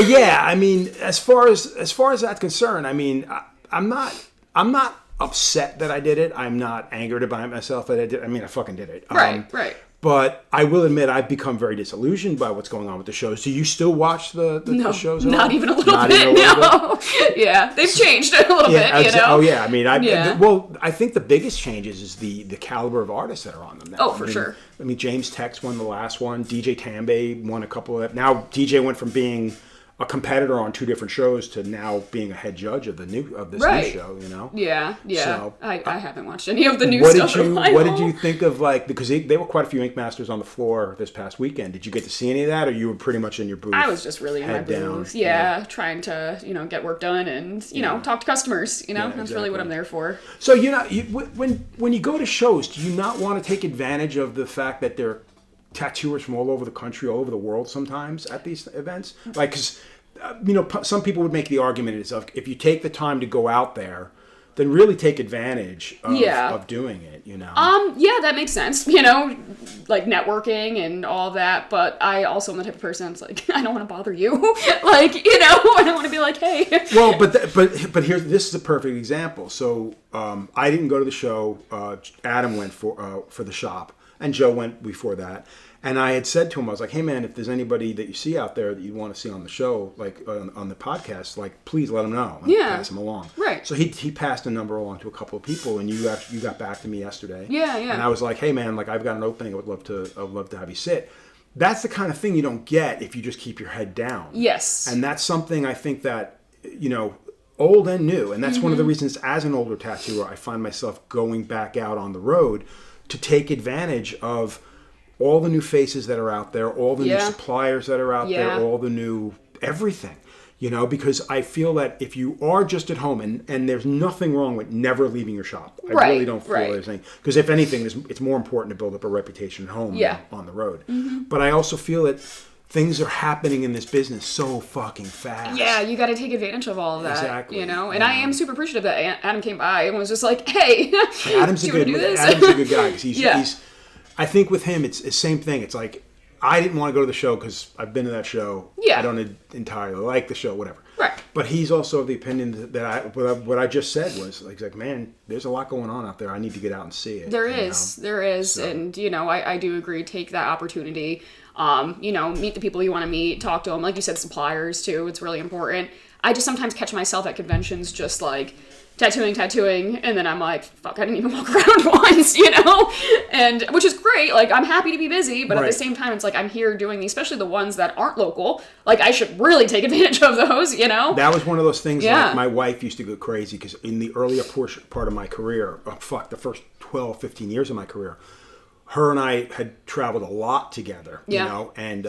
yeah, I mean, as far as that's concerned, I mean, I'm not upset that I did it. I'm not angered about myself that I did. I mean, I fucking did it. Right. But I will admit, I've become very disillusioned by what's going on with the shows. Do you still watch the shows? Not even a little bit. No. Yeah, they've changed a little bit. You know. Oh yeah, I mean, I think the biggest changes is the caliber of artists that are on them now. Oh, for sure. I mean, James Tex won the last one. DJ Tambe won a couple of. Now DJ went from being a competitor on two different shows to now being a head judge of this new show, you know? Yeah. So, I haven't watched any of the new stuff. What did you think of, like, because there were quite a few Ink Masters on the floor this past weekend. Did you get to see any of that, or you were pretty much in your booth? I was just really in my booth. Yeah, trying to, you know, get work done and, you know, talk to customers, you know? That's really what I'm there for. So, you know, when you go to shows, do you not want to take advantage of the fact that there are tattooers from all over the country, all over the world sometimes at these events? Like, because, you know, some people would make the argument is if you take the time to go out there, then really take advantage of doing it, you know? Yeah, that makes sense, you know, like networking and all that, but I also am the type of person that's like, I don't want to bother you. Like, you know, I don't want to be like, hey. Well, but this is a perfect example. So I didn't go to the show. Adam went for the shop, and Joe went before that. And I had said to him, I was like, hey, man, if there's anybody that you see out there that you want to see on the show, like on the podcast, like, please let them know and pass them along. Right. So he passed a number along to a couple of people, and you got back to me yesterday. Yeah. And I was like, hey, man, like, I've got an opening. I would love to have you sit. That's the kind of thing you don't get if you just keep your head down. Yes. And that's something I think that, you know, old and new. And that's one of the reasons as an older tattooer, I find myself going back out on the road to take advantage of all the new faces that are out there, all the new Yeah. suppliers that are out Yeah. there, all the new everything. You know, because I feel that if you are just at home, and there's nothing wrong with never leaving your shop. I Right, really don't feel right. there's anything. Because if anything, it's more important to build up a reputation at home Yeah. than on the road. But I also feel that things are happening in this business so fucking fast. Yeah, you got to take advantage of all of that. Exactly. You know, and I am super appreciative that Adam came by and was just like, "Hey, Adam's do a you wanna good do this?" Adam's a good guy. 'Cause Yeah. he's I think with him it's the same thing. It's like I didn't want to go to the show because I've been to that show. Yeah. I don't entirely like the show, whatever. Right. But he's also of the opinion that what I just said was like, man, there's a lot going on out there. I need to get out and see it. There you is, know? there is, So- and you know, I do agree. Take that opportunity. You know, meet the people you want to meet, talk to them. Like you said, suppliers too. It's really important. I just sometimes catch myself at conventions just like tattooing, and then I'm like, fuck, I didn't even walk around once, you know? And which is great. Like I'm happy to be busy, but at the Right. same time, it's like I'm here doing these, especially the ones that aren't local. Like I should really take advantage of those, you know? That was one of those things. Yeah. Like my wife used to go crazy because in the earlier part of my career, the first 12, 15 years of my career, her and I had traveled a lot together, Yeah. you know, and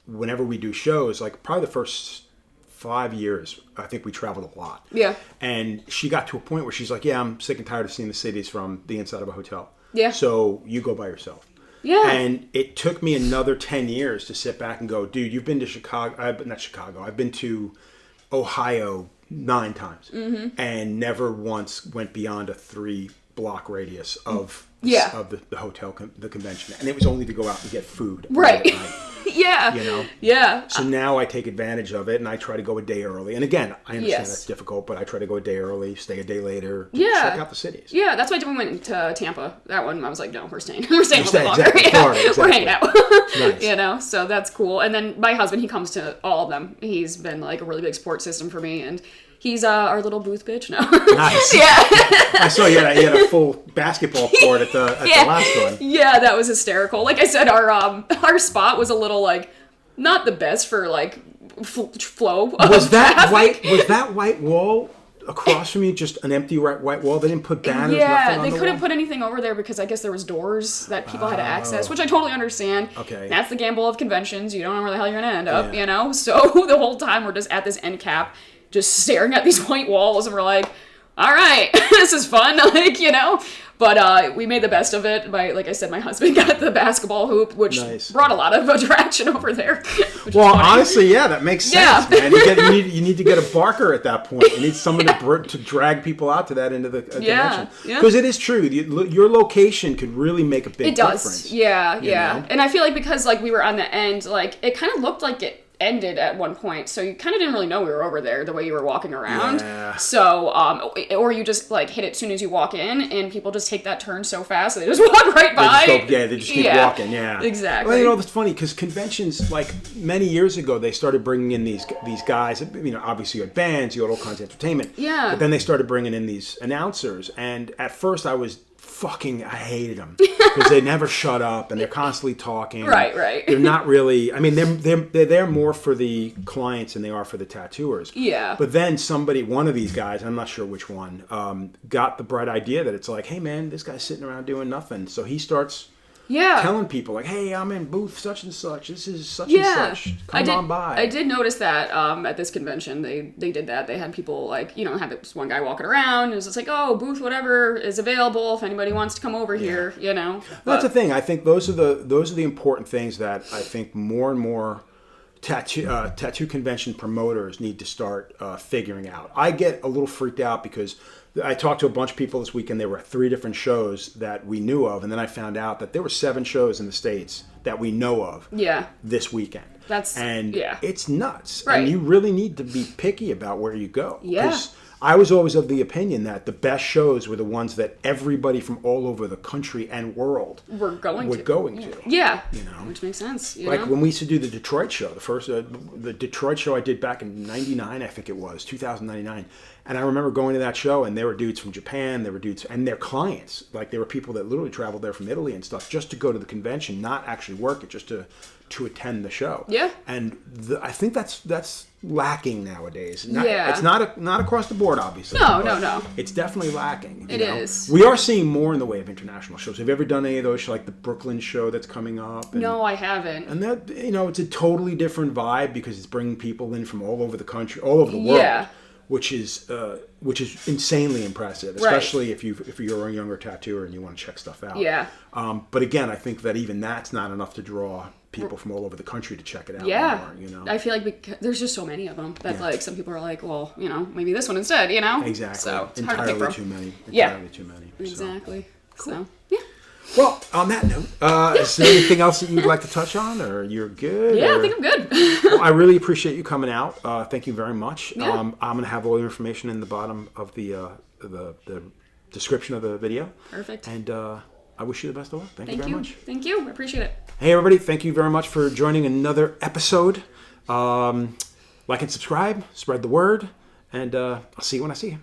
whenever we do shows, like probably the first 5 years, I think we traveled a lot. Yeah. And she got to a point where she's like, yeah, I'm sick and tired of seeing the cities from the inside of a hotel. Yeah. So you go by yourself. Yeah. And it took me another 10 years to sit back and go, dude, you've been to Chicago. Not Chicago. I've been to Ohio 9 times and never once went beyond a 3-block radius of Yeah. of the hotel, the convention. And it was only to go out and get food. Right. at night. Yeah. You know? Yeah. So now I take advantage of it and I try to go a day early. And again, I understand Yes. that's difficult, but I try to go a day early, stay a day later, Yeah. check out the cities. Yeah, that's why when we went to Tampa. That one, I was like, no, we're staying. We're staying a little bit longer. Exactly. Yeah. Florida, exactly. We're hanging out. Nice. You know, so that's cool. And then my husband, he comes to all of them. He's been like a really big support system for me, and he's our little booth bitch now. Nice. Yeah. I saw you had a full basketball court at the last one. Yeah, that was hysterical. Like I said, our spot was a little like not the best for like flow. Was of that traffic. white wall across from you just an empty white wall? They didn't put banners. Yeah, nothing on they the couldn't wall? put anything over there because I guess there was doors that people had to access, which I totally understand. Okay. That's the gamble of conventions. You don't know where the hell you're going to end up, Yeah. you know? So the whole time we're just at this end cap, just staring at these white walls, and we're like, all right, this is fun, like, you know? But we made the best of it. Like I said, my husband got the basketball hoop, which Nice. brought a lot of attraction over there. Which Well, is funny. honestly, yeah, that makes sense, Yeah. man. You need to get a barker at that point. You need someone to drag people out to that end of the convention. Yeah. Because it is true. Your location could really make a big It does. difference. Yeah, you yeah. know? And I feel like because like we were on the end, like it kind of looked like it ended at one point, so you kind of didn't really know we were over there the way you were walking around. Yeah. So or you just like hit it as soon as you walk in, and people just take that turn so fast that they just walk right by. They just keep walking. Yeah, exactly. Well, you know, that's funny because conventions, like many years ago, they started bringing in these guys. You know, obviously you had bands, you had all kinds of entertainment. Yeah. But then they started bringing in these announcers, and at first I hated them because they never shut up and they're constantly talking. Right. They're not really. I mean, they're there more for the clients than they are for the tattooers. Yeah. But then one of these guys, I'm not sure which one, got the bright idea that it's like, hey man, this guy's sitting around doing nothing, so he starts telling people like, hey, I'm in booth such and such. This is such and such. Come on by. I did notice that at this convention they did that. They had people like, you know, had this one guy walking around and it was just like, oh, booth whatever is available if anybody wants to come over here, you know. That's the thing. I think those are the important things that I think more and more tattoo convention promoters need to start figuring out. I get a little freaked out because I talked to a bunch of people this weekend. There were 3 different shows that we knew of, and then I found out that there were 7 shows in the States that we know of this weekend. It's nuts. Right. And you really need to be picky about where you go. Yeah. 'Cause I was always of the opinion that the best shows were the ones that everybody from all over the country and world we're going to. Yeah. You know, which makes sense. You like know? when we used to do the Detroit show, the Detroit show I did back in 99, I think it was, 2099. And I remember going to that show, and there were dudes from Japan, there were dudes, and their clients. Like, there were people that literally traveled there from Italy and stuff just to go to the convention, not actually work it, just to to attend the show. Yeah. And I think that's lacking nowadays. Yeah. It's not across the board, obviously. No. It's definitely lacking. It is. We are seeing more in the way of international shows. Have you ever done any of those, like the Brooklyn show that's coming up? No, I haven't. And that, it's a totally different vibe because it's bringing people in from all over the country, all over the world. Yeah. Which is insanely impressive, especially if you're a younger tattooer and you want to check stuff out. Yeah. But again, I think that even that's not enough to draw people from all over the country to check it out. Yeah. More, I feel like there's just so many of them that like some people are like, well, maybe this one instead. Exactly. So it's entirely hard to pick too many. Yeah. Too many. Exactly. Cool. So yeah. Well, on that note, is there anything else that you'd like to touch on, or you're good? Yeah, I think I'm good. Well, I really appreciate you coming out. Thank you very much. Yeah. I'm going to have all the information in the bottom of the description of the video. Perfect. And I wish you the best of luck. Thank you very much. Thank you. I appreciate it. Hey, everybody. Thank you very much for joining another episode. Like and subscribe. Spread the word. And I'll see you when I see you.